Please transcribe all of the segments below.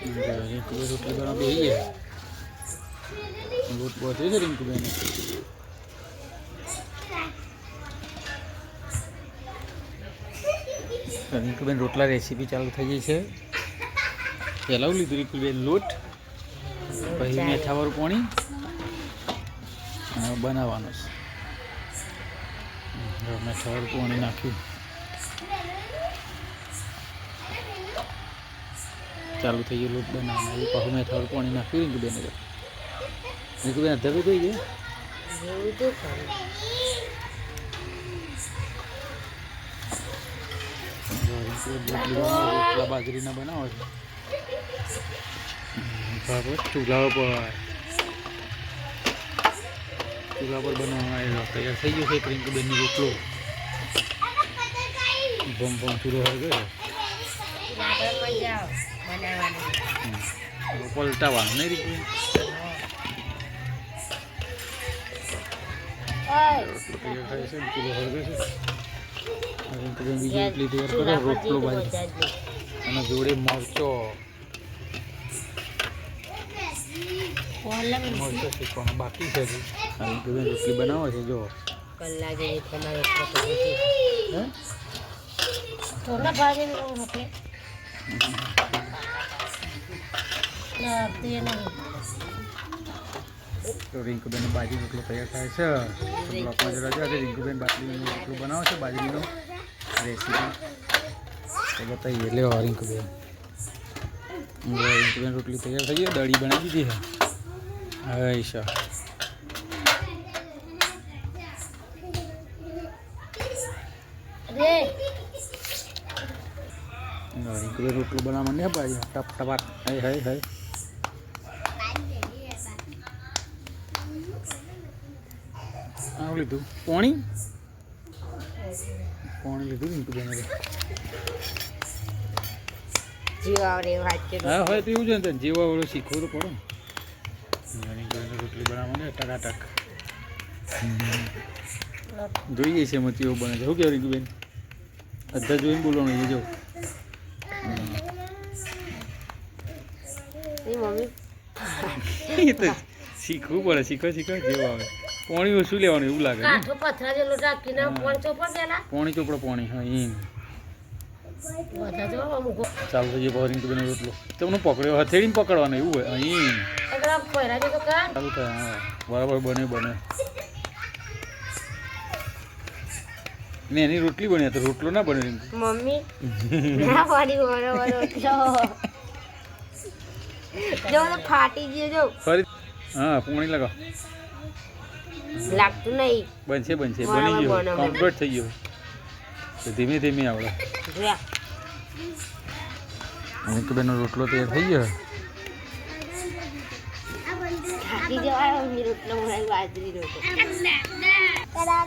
રિંકુબેન રોટલી બનાવવા બેસી ગયા. લોટ પહોંચે છે રિંકુબેન. રિંકુબેન રોટલા રેસીપી ચાલુ થઈ ગઈ છે. પહેલાં લીધું રિંકુબેન લોટ, પછી મેથાવાળું પાણી અને બનાવવાનું છે. મેથાવાળું પાણી નાખ્યું, ચાલુ થઈ ગયું લોટ બનાવવાનું. એ પાછું મેથાવાળું પાણી નાખ્યું રિંકુબેન. રિંકુબેન અધર થઈ ગઈ. રોટલા બાજરીના બનાવે છે. ચૂલા પર બનાવવાનો તૈયાર થઈ ગયો છે. રિંકુબેનનો રોટલો ભમ ભમ ચૂલો હોય ગયો. પલટાવાનું નહીં રિંકુબેન. રોટલો તૈયાર થાય છે. ચૂલો હળગે છે. રિંકુબેન બીજી રોટલી તૈયાર કરે. રોટલો બાજરી અને જોડે મરચો શીખવાનું બાકી છે. રિંકુબેન રોટલી બનાવે છે. જો તો રિંકુબેન બાજરી રોટલો તૈયાર થાય છે. બ્લોકમાં જરા છે. રિંકુબેન બાજરીનો રોટલો બનાવે છે. બાજરીનો રેસીપી તો બતાવીએ. લેવા રિંકુબેન રોટલી તૈયાર થઈ ગઈ. દળી બનાવી દીધી છે. અચ્છા રિંકુબેન રોટલું બનાવવા ને ભાઈ ટપ ટપાટ. હય હય હય આવું લીધું પાણી લીધું રિંકુબેન. હા હોય તો એવું છે ને, જેવા વાળું શીખવું તો પડે ને. રોટલી બનાવવાની ટકાટક જોઈએ છે. એમાં કેવું બને છે. શું કહેવાય રિંકુબેન? અધા જોઈને બોલવાનું. એ જો શીખવું પડે. શીખો જેવું આવે. પાણી ઓછું લેવાનું એવું લાગે. પાણી ચોપડો પાણી. હા એમ ચાલુ થઈ ગયો રિંકુબેન રોટલો. તમને પકડ્યો હથેળીને પકડવાનો એવું હોય. અહીં ચાલુ થાય. હા બરાબર બને ને. એની રોટલી બની તો રોટલો ના બને. મમ્મી ફાટી ગયો. ફરી હા પાણી લગાવ. લાગતું નહીં. બનશે બની ગયો. કમ્પ્લીટ થઈ ગયો. ધીમે ધીમે આવડે. રિંકુબેનનો રોટલો તૈયાર થઈ ગયો.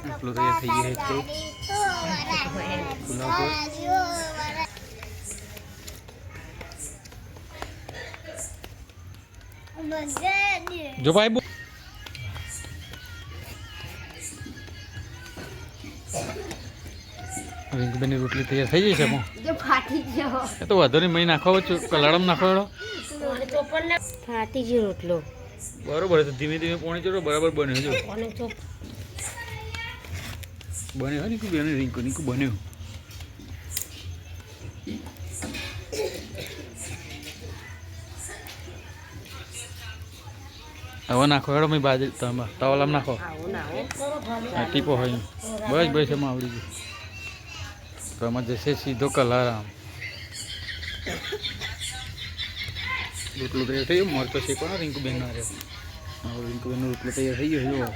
રોટલો તૈયાર થઈ ગયો. જો ભાઈ રિંકુબેનની રોટલી તૈયાર થઈ જશે. એ તો વધુ નહીં. મહી નાખો કલાડમ નાખો. ફાટી ગયો રોટલો. બરોબર. તો ધીમે ધીમે પાણી ચોટો. બરાબર બન્યો. જો બન્યો રિંકુબેન. રિંકુ બન્યો. હવે નાખો. હેડો મેં બાજરી તવાલામાં નાખો. ટીપો હોય બસ એમાં આવડી ગયું. તો એમાં જશે સીધો કલર. આમ રોટલો તૈયાર થઈ ગયો. મરચો શેકવાનો રિંકુબેનનો. રિંકુબેનનો રોટલો તૈયાર થઈ ગયો.